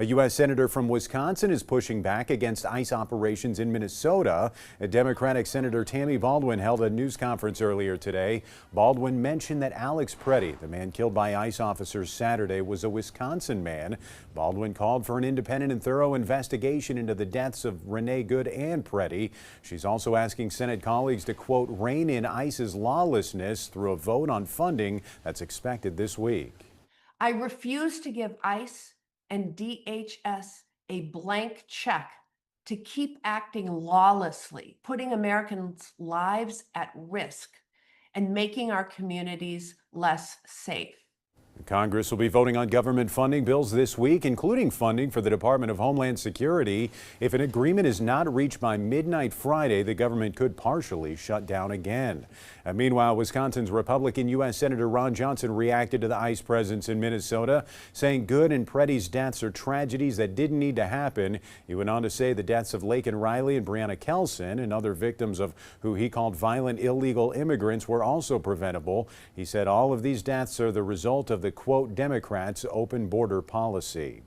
A U.S. Senator from Wisconsin is pushing back against ICE operations in Minnesota. Democratic Senator Tammy Baldwin held a news conference earlier today. Baldwin mentioned that Alex Pretti, the man killed by ICE officers Saturday, was a Wisconsin man. Baldwin called for an independent and thorough investigation into the deaths of Renee Good and Pretti. She's also asking Senate colleagues to, quote, rein in ICE's lawlessness through a vote on funding that's expected this week. I refuse to give ICE and DHS a blank check to keep acting lawlessly, putting Americans' lives at risk and making our communities less safe. Congress will be voting on government funding bills this week, including funding for the Department of Homeland Security. If an agreement is not reached by midnight Friday, the government could partially shut down again. And meanwhile, Wisconsin's Republican U.S. Senator Ron Johnson reacted to the ICE presence in Minnesota, saying Good and Pretti's deaths are tragedies that didn't need to happen. He went on to say the deaths of Laken Riley and Breonna Kelson and other victims of who he called violent illegal immigrants were also preventable. He said all of these deaths are the result of the, quote, Democrats' open border policy.